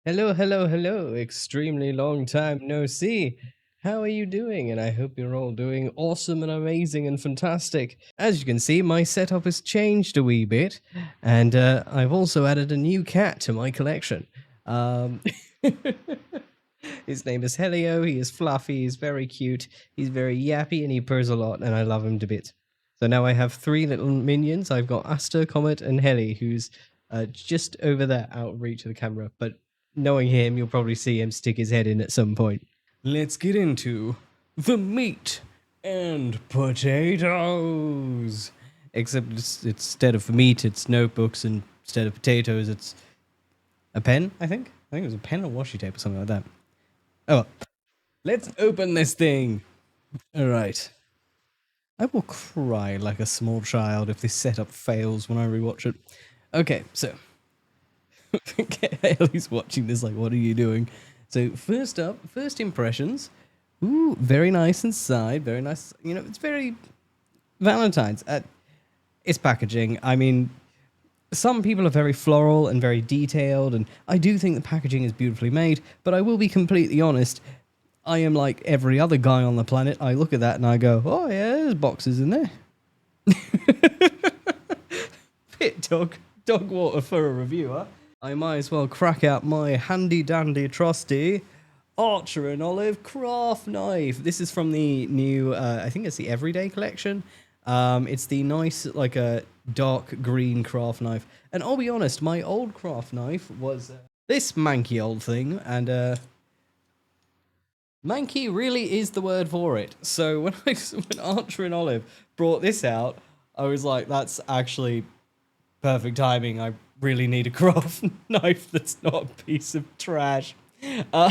Hello, hello, hello. Extremely long time no see. How are you doing? And I hope you're all doing awesome and amazing and fantastic. As you can see, my setup has changed a wee bit, and I've also added a new cat to my collection. Um, his name is Helio. He is fluffy. He's very cute. He's very yappy, and he purrs a lot, and I love him to bits. So now I have three little minions. I've got Aster, Comet, and Heli, who's just over there out of reach of the camera. But knowing him, you'll probably see him stick his head in at some point. Let's get into the meat and potatoes. Except instead of meat, it's notebooks, and instead of potatoes, it's a pen, I think. I think it was a pen or washi tape or something like that. Oh, well. Let's open this thing. All right. I will cry like a small child if this setup fails when I rewatch it. Okay, so Haley's watching this like, what are you doing? So first up, first impressions. Ooh, very nice inside. Very nice. You know, it's very Valentines. It's packaging. I mean, some people are very floral and very detailed, and I do think the packaging is beautifully made, but I will be completely honest. I am like every other guy on the planet. I look at that and I go, oh yeah, there's boxes in there. Pit dog water for a reviewer. I might as well crack out my handy dandy trusty Archer and Olive craft knife. This is from the new, I think it's the Everyday collection. It's the nice, like a dark green craft knife. And I'll be honest, my old craft knife was this manky old thing, and manky really is the word for it. So when Archer and Olive brought this out, I was like, that's actually perfect timing. I really need a craft knife that's not a piece of trash. Uh,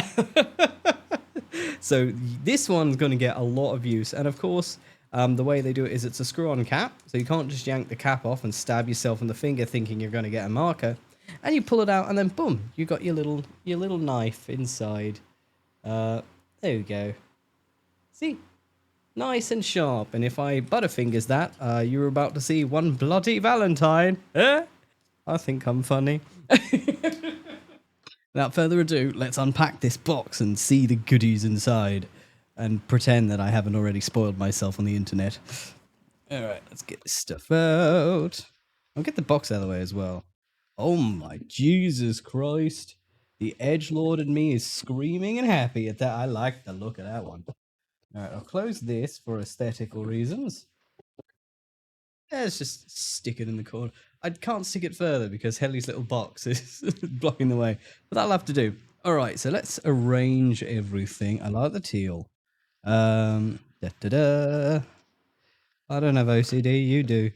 so this one's going to get a lot of use. And of course, the way they do it is it's a screw-on cap. So you can't just yank the cap off and stab yourself in the finger thinking you're going to get a marker. And you pull it out and then boom, you got your little knife inside. There we go. See? Nice and sharp. And if I butterfingers that, you're about to see one bloody Valentine. I think I'm funny. Without further ado, let's unpack this box and see the goodies inside. And pretend that I haven't already spoiled myself on the internet. Alright, let's get this stuff out. I'll get the box out of the way as well. Oh my Jesus Christ. The edgelord in me is screaming and happy at that. I like the look of that one. Alright, I'll close this for aesthetical reasons. Let's just stick it in the corner. I can't stick it further because Helly's little box is blocking the way. But that'll have to do. Alright, so let's arrange everything. I like the teal. Da da da. I don't have OCD, you do.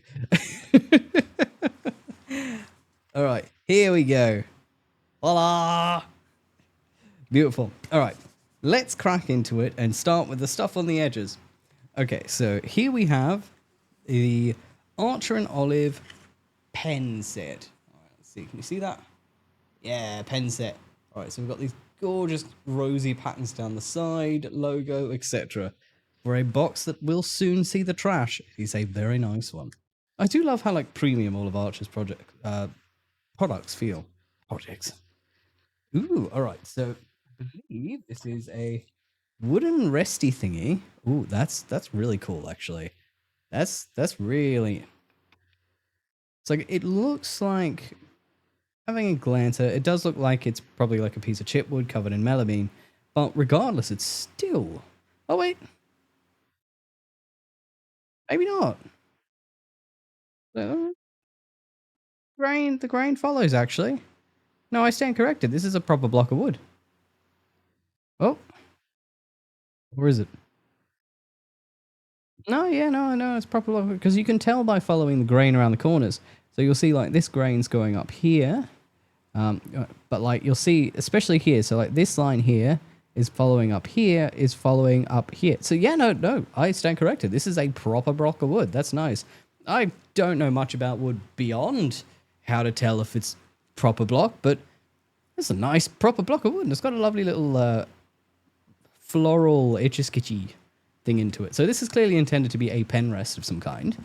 Alright, here we go. Voila! Beautiful. Alright, let's crack into it and start with the stuff on the edges. Okay, so here we have the Archer and Olive pen set. Alright, let's see. Can you see that? Yeah, pen set. Alright, so we've got these gorgeous rosy patterns down the side, logo, etc. For a box that will soon see the trash. It's a very nice one. I do love how like premium all of Archer's products feel. Projects. Ooh, alright, so I believe this is a wooden resty thingy. Ooh, that's really cool actually. That's really. It's like it looks like having a glance at it, it does look like it's probably like a piece of chipwood covered in melamine, but regardless, it's still. Oh wait, maybe not. The grain follows actually. No, I stand corrected. This is a proper block of wood. Oh, where is it? No, yeah, no, it's proper block because you can tell by following the grain around the corners. So you'll see like this grain's going up here. But like you'll see, especially here, so like this line here is following up here, is following up here. So yeah, no, I stand corrected. This is a proper block of wood. That's nice. I don't know much about wood beyond how to tell if it's proper block, but it's a nice proper block of wood. And it's got a lovely little floral itchy-skitchy thing into it. So this is clearly intended to be a pen rest of some kind.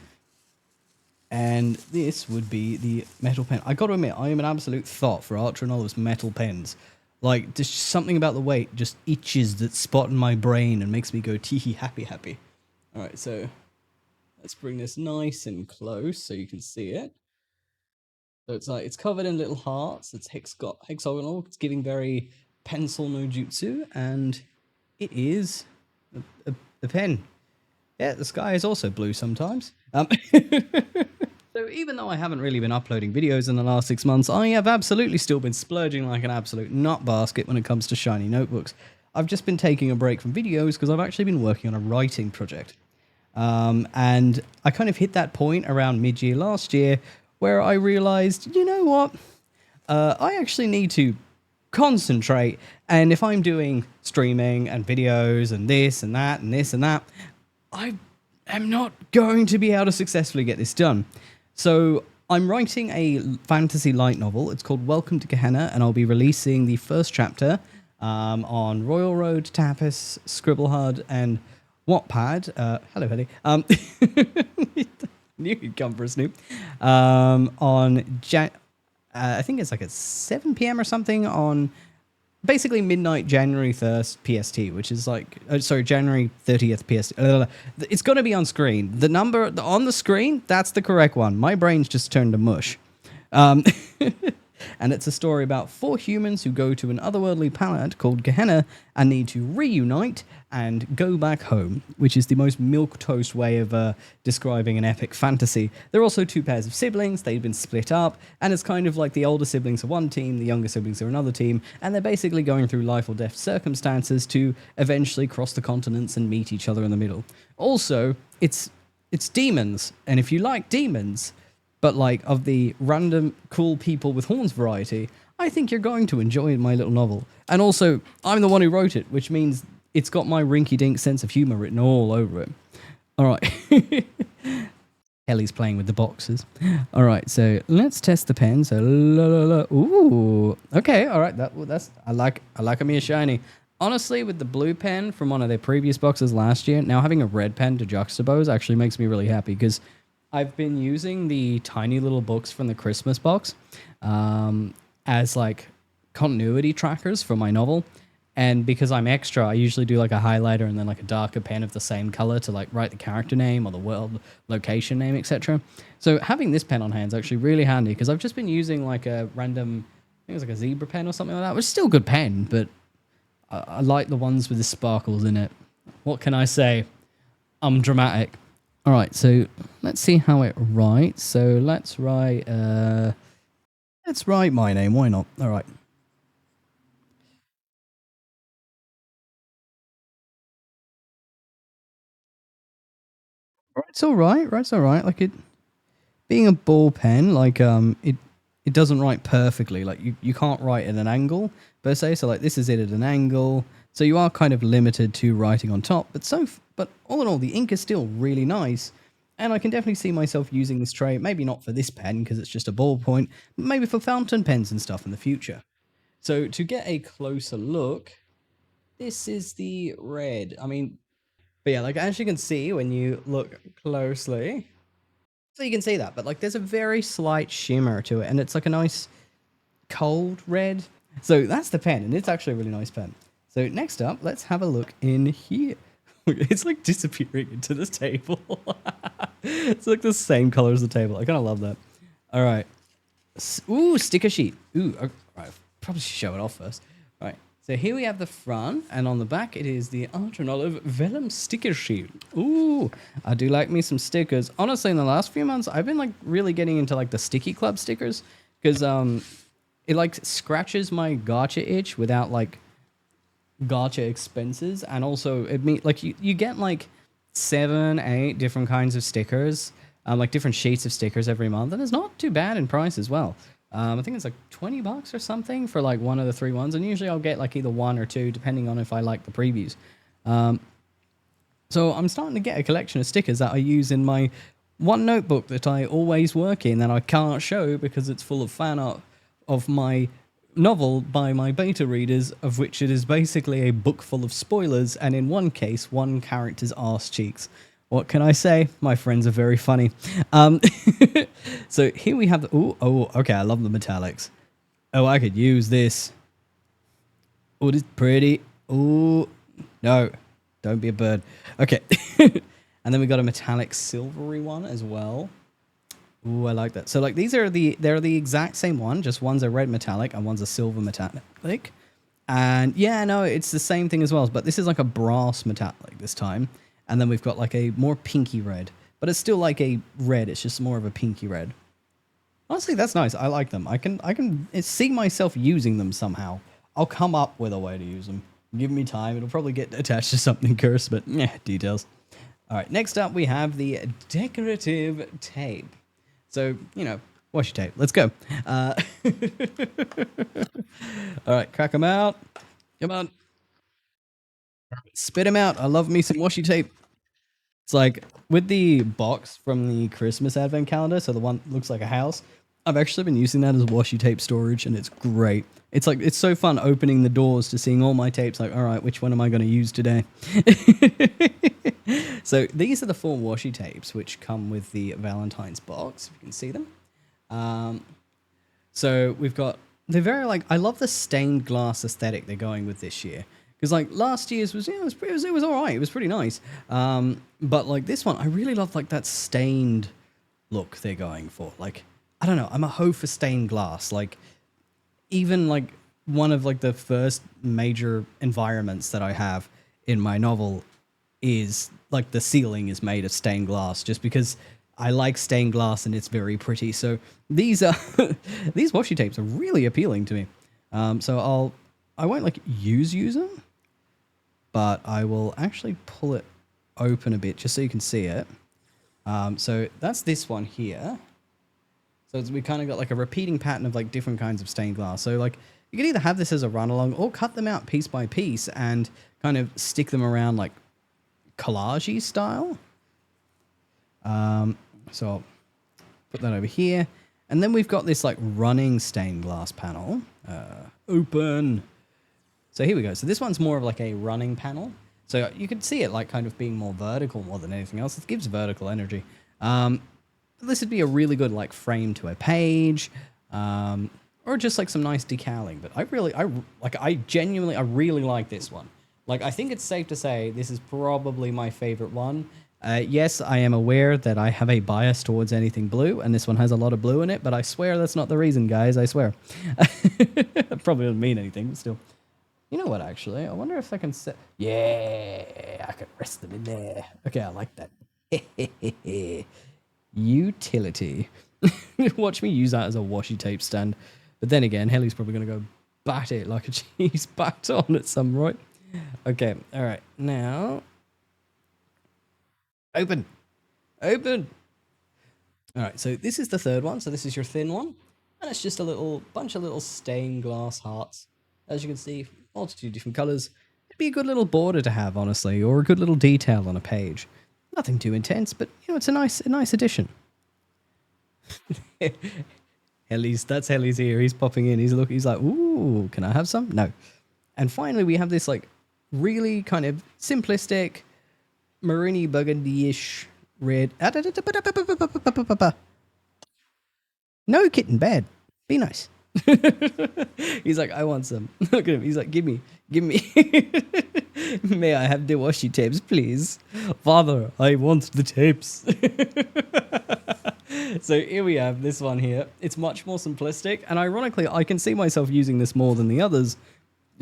And this would be the metal pen. I got to admit, I am an absolute thought for Archer and Olive's metal pens. Like, just something about the weight just itches that spot in my brain and makes me go tee happy happy. All right, so let's bring this nice and close so you can see it. So it's like it's covered in little hearts. It's hexagonal. It's giving very pencil no jutsu, and it is a pen. Yeah, the sky is also blue sometimes. So even though I haven't really been uploading videos in the last 6 months, I have absolutely still been splurging like an absolute nut basket when it comes to shiny notebooks. I've just been taking a break from videos because I've actually been working on a writing project. And I kind of hit that point around mid-year last year where I realized, you know what? I actually need to concentrate. And if I'm doing streaming and videos and this and that and this and that, I am not going to be able to successfully get this done. So I'm writing a fantasy light novel. It's called Welcome to Gehenna, and I'll be releasing the first chapter on RoyalRoad, Tapas, Scribblehard, and Wattpad. Hello, Helly. Knew you'd come for a snoop. I think it's like at 7 p.m. or something on basically midnight January 1st PST, which is like, January 30th PST. It's going to be on screen. The number on the screen, that's the correct one. My brain's just turned to mush. And it's a story about 4 humans who go to an otherworldly planet called Gehenna and need to reunite and go back home, which is the most milquetoast way of describing an epic fantasy. There are also 2 pairs of siblings. They've been split up, and it's kind of like the older siblings are one team, the younger siblings are another team, and they're basically going through life or death circumstances to eventually cross the continents and meet each other in the middle. Also, it's demons, and if you like demons, but like of the random cool people with horns variety, I think you're going to enjoy my little novel. And also, I'm the one who wrote it, which means it's got my rinky-dink sense of humor written all over it. All right. Ellie's playing with the boxes. All right, so let's test the pen. So, ooh, okay, all right. I like me a shiny. Honestly, with the blue pen from one of their previous boxes last year, now having a red pen to juxtapose actually makes me really happy because I've been using the tiny little books from the Christmas box as like continuity trackers for my novel. And because I'm extra, I usually do like a highlighter and then like a darker pen of the same color to like write the character name or the world location name, etc. So having this pen on hand is actually really handy because I've just been using like a random, I think it was like a zebra pen or something like that, which is still a good pen, but I like the ones with the sparkles in it. What can I say? I'm dramatic. All right, so let's see how it writes. So let's write my name. Why not? All right. It's all right. Right, it's all right. Like it being a ball pen, like it doesn't write perfectly. Like you can't write at an angle per se. So like this is it at an angle. So you are kind of limited to writing on top. But all in all, the ink is still really nice. And I can definitely see myself using this tray, maybe not for this pen because it's just a ballpoint, but maybe for fountain pens and stuff in the future. So to get a closer look, this is the red. I mean, but yeah, like as you can see when you look closely, so you can see that, but like there's a very slight shimmer to it and it's like a nice cold red. So that's the pen and it's actually a really nice pen. So next up, let's have a look in here. It's like disappearing into the table. It's like the same color as the table. I kind of love that. All right. Ooh, sticker sheet. Ooh, all right. Probably should show it off first. All right. So here we have the front, and on the back it is the Art and Olive Vellum sticker sheet. Ooh, I do like me some stickers. Honestly, in the last few months, I've been like really getting into like the Sticky Club stickers because it like scratches my gacha itch without like gacha expenses, and also it means like you get like 7-8 different kinds of stickers, like different sheets of stickers every month, and it's not too bad in price as well. I think it's like $20 or something for like one of the 3 ones, and usually I'll get like either 1 or 2 depending on if I like the previews. So I'm starting to get a collection of stickers that I use in my one notebook that I always work in that I can't show because it's full of fan art of my novel by my beta readers, of which it is basically a book full of spoilers, and in one case, one character's arse cheeks. What can I say? My friends are very funny. So here we have the... oh, okay, I love the metallics. Oh, I could use this. Oh, this is pretty. Oh, no. Don't be a bird. Okay. And then we got a metallic silvery one as well. Ooh, I like that. So like they're the exact same one, just one's a red metallic and one's a silver metallic. And yeah, no, it's the same thing as well, but this is like a brass metallic this time. And then we've got like a more pinky red, but it's still like a red. It's just more of a pinky red. Honestly, that's nice. I like them. I can see myself using them somehow. I'll come up with a way to use them. Give me time. It'll probably get attached to something cursed, but yeah, details. All right, next up we have the decorative tape. So, you know, washi tape. Let's go. All right, crack them out. Come on. Spit them out. I love me some washi tape. It's like with the box from the Christmas advent calendar, so the one that looks like a house. I've actually been using that as washi tape storage, and it's great. It's like it's so fun opening the doors to seeing all my tapes. Like, all right, which one am I going to use today? So these are the 4 washi tapes which come with the Valentines box. If you can see them. So we've got they're very like I love the stained glass aesthetic they're going with this year. Because like last year's was, it was all right. It was pretty nice. But like this one, I really love like that stained look they're going for. Like I don't know, I'm a hoe for stained glass. Like even like one of like the first major environments that I have in my novel is like the ceiling is made of stained glass, just because I like stained glass and it's very pretty. So these are these washi tapes are really appealing to me. So I won't like use them, but I will actually pull it open a bit just so you can see it. So that's this one here. So we kind of got like a repeating pattern of like different kinds of stained glass. So like you can either have this as a run along or cut them out piece by piece and kind of stick them around like collage-y style. So I'll put that over here. And then we've got this like running stained glass panel. Open. So here we go. So this one's more of like a running panel. So you can see it like kind of being more vertical more than anything else. It gives vertical energy. This would be a really good like frame to a page, or just like some nice decaling. But I really like this one. Like I think it's safe to say this is probably my favorite one. Yes, I am aware that I have a bias towards anything blue, and this one has a lot of blue in it, but I swear that's not the reason, guys. I swear. It probably doesn't mean anything, but still. You know what, actually? I wonder if I can set... Yeah, I can rest them in there. Okay, I like that. Utility. Watch me use that as a washi tape stand. But then again, Helly's probably going to go bat it like a cheese baton at some point. Okay, all right. Now... Open. Open. All right, so this is the third one. So this is your thin one. And it's just a little bunch of little stained glass hearts. As you can see, multitude of different colors. It'd be a good little border to have, honestly, or a good little detail on a page. Nothing too intense, but you know, it's a nice addition. That's Helly's here. He's popping in. He's like, ooh, can I have some? No. And finally, we have this like really kind of simplistic, maroony burgundy-ish red. No, kitten, bad. Be nice. He's like, I want some. Look at him. He's like, give me. May I have the washi tapes, please? Father, I want the tapes. So here we have this one here. It's much more simplistic, and ironically, I can see myself using this more than the others,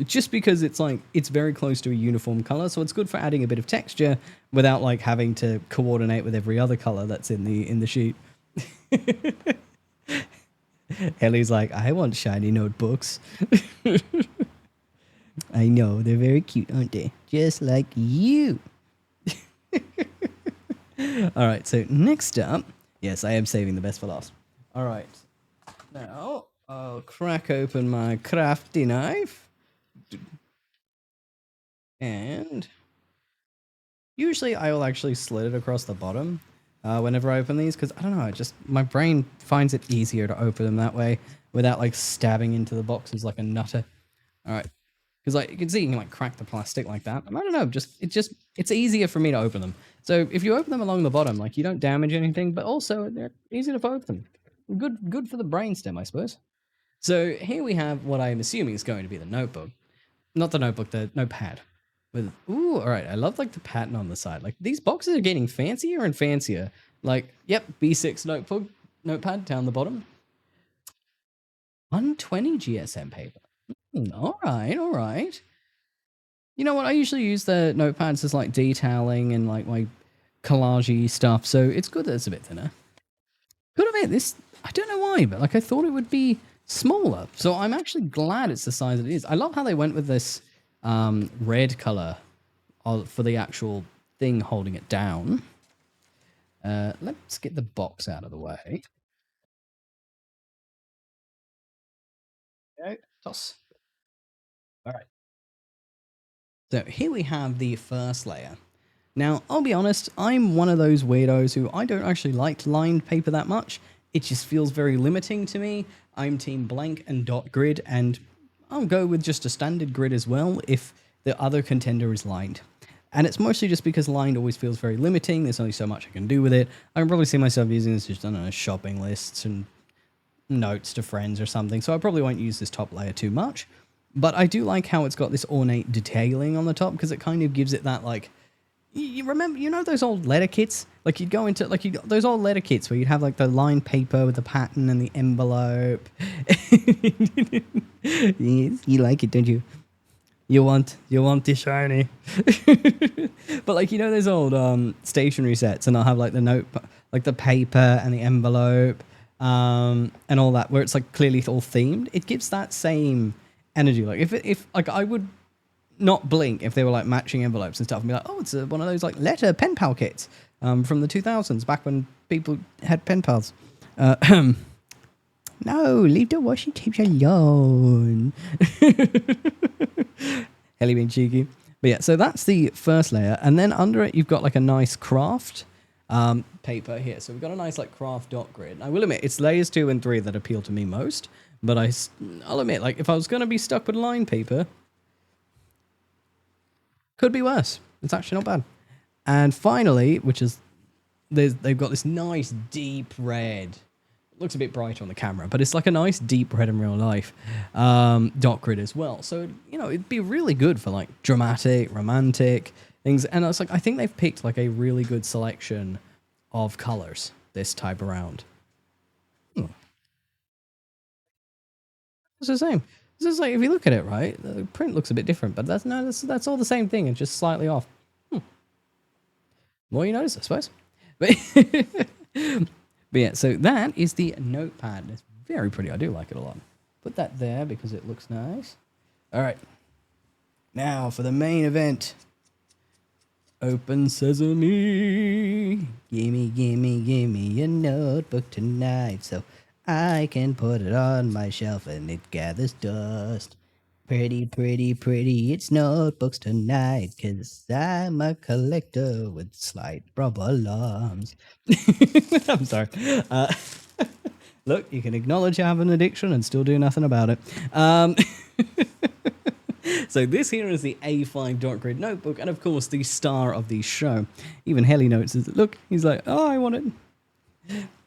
just because it's like it's very close to a uniform color, so it's good for adding a bit of texture without like having to coordinate with every other color that's in the sheet. Ellie's like, I want shiny notebooks. I know, they're very cute, aren't they? Just like you. All right, so next up, yes, I am saving the best for last. All right, now I'll crack open my crafty knife. And usually I will actually slit it across the bottom whenever I open these, because I don't know, my brain finds it easier to open them that way without like stabbing into the boxes like a nutter. All right, because like you can see, you can like crack the plastic like that. And I don't know, it's easier for me to open them. So if you open them along the bottom, like you don't damage anything, but also they're easy to open. Good for the brainstem, I suppose. So here we have what I'm assuming is going to be the notebook. Not the notebook, the notepad. With ooh, all right. I love like the pattern on the side. Like these boxes are getting fancier and fancier. Like, yep, B6 notebook, notepad down the bottom. 120 GSM paper. All right, all right. You know what? I usually use the notepads as like detailing and like my collagey stuff, so it's good that it's a bit thinner. Gotta admit, this, I don't know why, but like I thought it would be smaller. So I'm actually glad it's the size it is. I love how they went with this red color for the actual thing holding it down. Let's get the box out of the way. Okay, toss. All right. So here we have the first layer. Now, I'll be honest, I'm one of those weirdos who I don't actually like lined paper that much. It just feels very limiting to me. I'm team blank and dot grid, and I'll go with just a standard grid as well if the other contender is lined. And it's mostly just because lined always feels very limiting. There's only so much I can do with it. I can probably see myself using this just, I don't know, shopping lists and notes to friends or something. So I probably won't use this top layer too much. But I do like how it's got this ornate detailing on the top because it kind of gives it that like, you remember, you know those old letter kits? Like you'd go into, like those old letter kits where you'd have like the lined paper with the pattern and the envelope. Yes, you like it, don't you? You want the shiny. But like, you know those old stationery sets, and I'll have like the note, like the paper and the envelope, and all that, where it's like clearly all themed. It gives that same energy. Like if like I would not blink if they were like matching envelopes and stuff and be like, oh, it's one of those like letter pen pal kits from the 2000s, back when people had pen pals. No, leave the washi tapes alone. Helly being cheeky. But yeah, so that's the first layer. And then under it, you've got like a nice craft paper here. So we've got a nice like craft dot grid. I will admit, it's layers 2 and 3 that appeal to me most. But I'll admit, like if I was going to be stuck with line paper, could be worse. It's actually not bad. And finally, which is, they've got this nice deep red. It looks a bit brighter on the camera, but it's like a nice deep red in real life dot grid as well. So, you know, it'd be really good for like dramatic, romantic things. And it's like, I think they've picked like a really good selection of colors this type around. It's the same. It's just like, if you look at it, right, the print looks a bit different, but that's all the same thing and just slightly off. More you notice, I suppose. But, but yeah, so that is the notepad. It's very pretty. I do like it a lot. Put that there because it looks nice. All right. Now for the main event. Open sesame. Gimme a notebook tonight so I can put it on my shelf and it gathers dust. Pretty, it's notebooks tonight, 'cause I'm a collector with slight problems. I'm sorry. Look, you can acknowledge you have an addiction and still do nothing about it. So this here is the A5 dot grid notebook, and of course the star of the show. Even Helly notes it. Look, he's like, oh, I want it.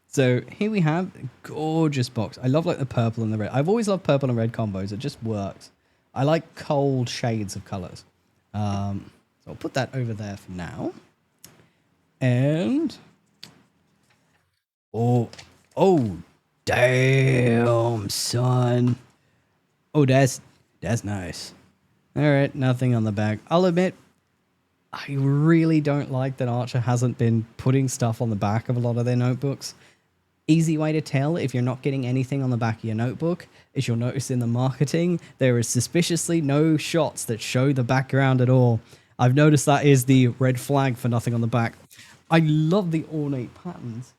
So here we have a gorgeous box. I love like the purple and the red. I've always loved purple and red combos. It just works. I like cold shades of colors. So I'll put that over there for now. And oh, damn, son. Oh, that's nice. All right, nothing on the back. I'll admit, I really don't like that Archer hasn't been putting stuff on the back of a lot of their notebooks. Easy way to tell if you're not getting anything on the back of your notebook is you'll notice in the marketing, there is suspiciously no shots that show the background at all. I've noticed that is the red flag for nothing on the back. I love the ornate patterns.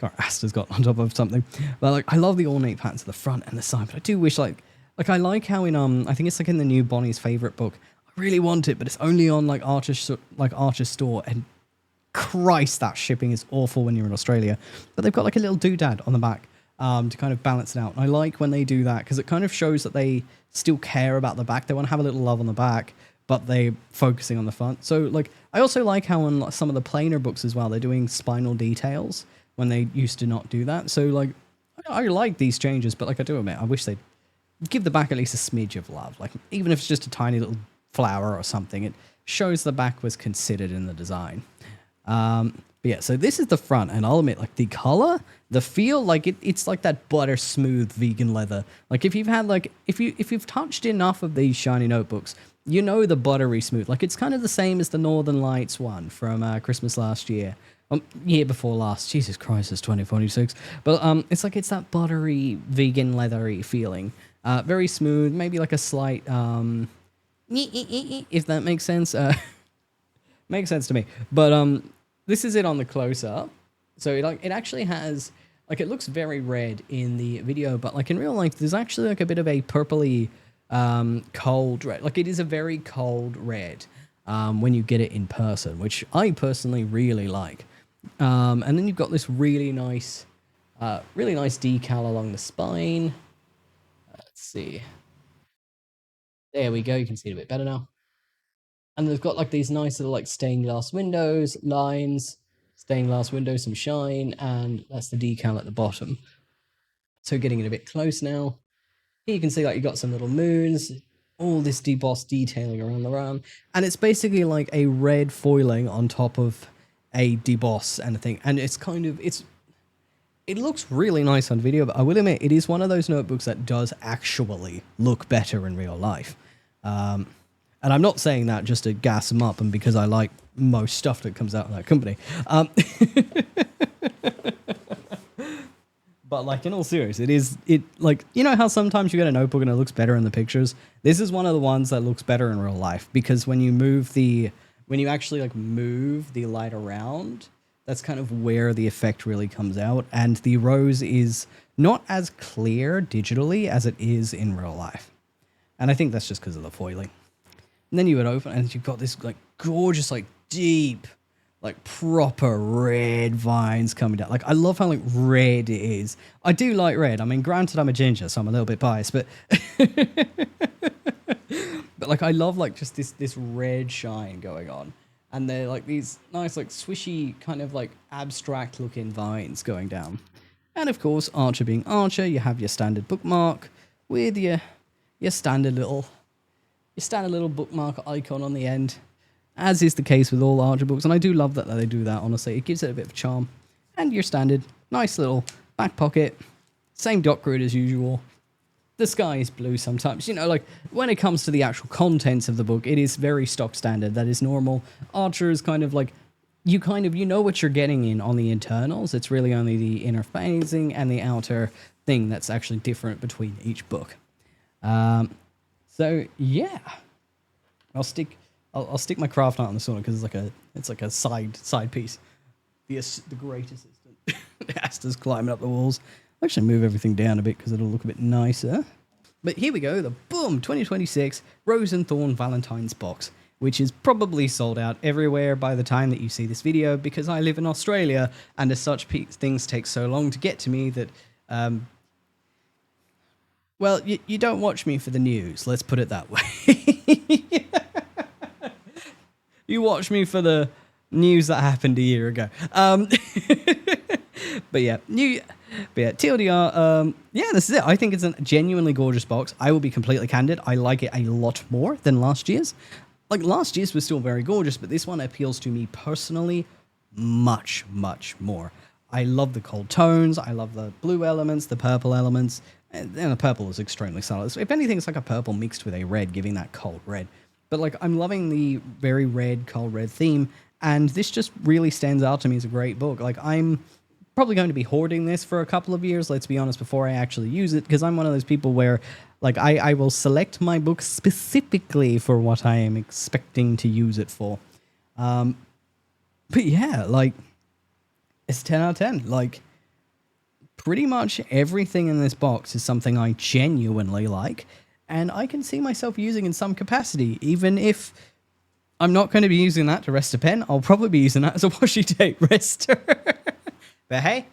God, Asta's got on top of something. But like, I love the ornate patterns at the front and the side, but I do wish like I like how in, I think it's like in the new Bonnie's favorite book, I really want it, but it's only on like Archer's store, and Christ, that shipping is awful when you're in Australia. But they've got like a little doodad on the back to kind of balance it out. And I like when they do that because it kind of shows that they still care about the back. They want to have a little love on the back, but they're focusing on the front. So like, I also like how in some of the plainer books as well, they're doing spinal details when they used to not do that. So like, I like these changes, but like I do admit, I wish they'd give the back at least a smidge of love. Like, even if it's just a tiny little flower or something, it shows the back was considered in the design. But yeah, so this is the front, and I'll admit, like, the color, the feel, like it's like that butter smooth vegan leather. Like, if you've had like if you've touched enough of these shiny notebooks, you know the buttery smooth. Like, it's kind of the same as the Northern Lights one from Christmas last year. Year before last. Jesus Christ, it's 2046. But it's like, it's that buttery vegan leathery feeling. Very smooth, maybe like a slight if that makes sense. Makes sense to me. But this is it on the close up. So it actually has, like, it looks very red in the video, but like in real life there's actually like a bit of a purpley cold red. Like, it is a very cold red when you get it in person, which I personally really like. And then you've got this really nice decal along the spine. Let's see. There we go. You can see it a bit better now. And they've got like these nice little like stained glass windows, lines, stained glass windows, some shine, and that's the decal at the bottom. So getting it a bit close now. Here you can see like you got some little moons, all this debossed detailing around the round, and it's basically like a red foiling on top of a deboss and a thing, and it's kind of it looks really nice on video, but I will admit it is one of those notebooks that does actually look better in real life. And I'm not saying that just to gas them up and because I like most stuff that comes out of that company. But like, in all seriousness, it like, you know how sometimes you get a notebook and it looks better in the pictures? This is one of the ones that looks better in real life, because when you actually like move the light around, that's kind of where the effect really comes out. And the rose is not as clear digitally as it is in real life. And I think that's just because of the foiling. And then you would open and you've got this like gorgeous, like deep, like proper red vines coming down. Like, I love how like red it is. I do like red. I mean, granted I'm a ginger, so I'm a little bit biased, but but like, I love like just this red shine going on. And they're like these nice, like swishy kind of like abstract looking vines going down. And of course, Archer being Archer, you have your standard bookmark with your standard little bookmark icon on the end, as is the case with all Archer books. And I do love that they do that, honestly. It gives it a bit of charm. And your standard nice little back pocket, same dot grid as usual. The sky is blue sometimes. You know, like, when it comes to the actual contents of the book, it is very stock standard. That is normal. Archer is kind of like, you know what you're getting in on the internals. It's really only the inner phasing and the outer thing that's actually different between each book. So yeah, I'll stick my craft art on this one because it's like a side piece. The great assistant. Asta's climbing up the walls. I'll actually move everything down a bit because it'll look a bit nicer. But here we go, the boom 2026 Rose and Thorn Valentines box, which is probably sold out everywhere by the time that you see this video, because I live in Australia, and as such, things take so long to get to me that well, you don't watch me for the news, let's put it that way. You watch me for the news that happened a year ago. But yeah, TLDR, yeah, this is it. I think it's a genuinely gorgeous box. I will be completely candid. I like it a lot more than last year's. Like, last year's was still very gorgeous, but this one appeals to me personally much, much more. I love the cold tones. I love the blue elements, the purple elements. And the purple is extremely subtle. If anything, it's like a purple mixed with a red, giving that cold red. But like, I'm loving the very red, cold red theme. And this just really stands out to me as a great book. Like, I'm probably going to be hoarding this for a couple of years, let's be honest, before I actually use it. Because I'm one of those people where, like, I will select my books specifically for what I am expecting to use it for. But yeah, like, it's 10 out of 10. Like, pretty much everything in this box is something I genuinely like, and I can see myself using in some capacity. Even if I'm not going to be using that to rest a pen, I'll probably be using that as a washi tape rester. But hey,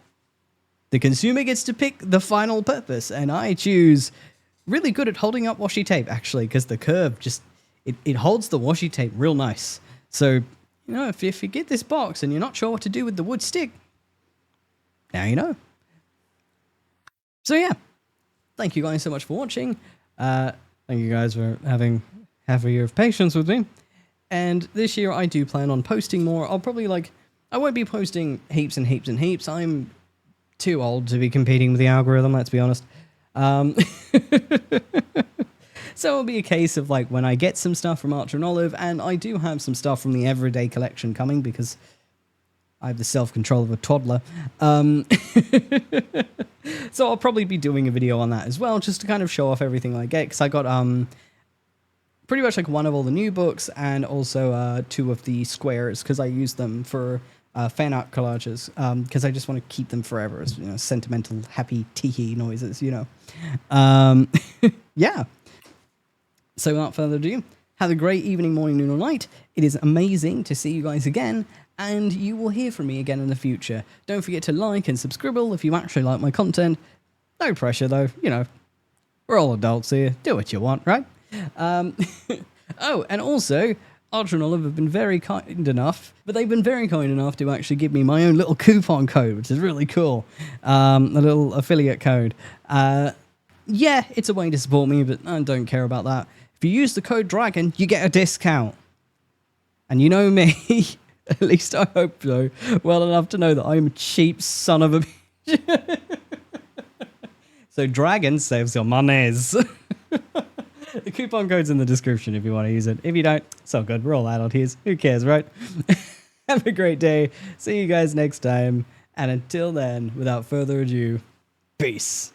the consumer gets to pick the final purpose, and I choose really good at holding up washi tape, actually, because the curve just, it holds the washi tape real nice. So, you know, if you get this box and you're not sure what to do with the wood stick, now you know. So yeah, thank you guys so much for watching. Thank you guys for having half a year of patience with me. And this year I do plan on posting more. I'll probably I won't be posting heaps and heaps and heaps. I'm too old to be competing with the algorithm, let's be honest. So it'll be a case of when I get some stuff from Archer and Olive, and I do have some stuff from the Everyday collection coming because I have the self-control of a toddler. So I'll probably be doing a video on that as well, just to kind of show off everything I get, because I got pretty much one of all the new books and also 2 of the squares, because I use them for fan art collages, because I just want to keep them forever as sentimental, happy, tee noises, Yeah. So without further ado, have a great evening, morning, noon, or night. It is amazing to see you guys again, and you will hear from me again in the future. Don't forget to like and subscribe if you actually like my content. No pressure though, we're all adults here. Do what you want, right? Oh, and also, Archer and Olive have been very kind enough, to actually give me my own little coupon code, which is really cool. A little affiliate code. Yeah, it's a way to support me, but I don't care about that. If you use the code DRAGON, you get a discount. And you know me, at least I hope so, well enough to know that I'm a cheap son of a bitch. So Dragon saves your monies. The coupon code's in the description if you want to use it. If you don't, it's all good. We're all adult here. Who cares, right? Have a great day. See you guys next time. And until then, without further ado, peace.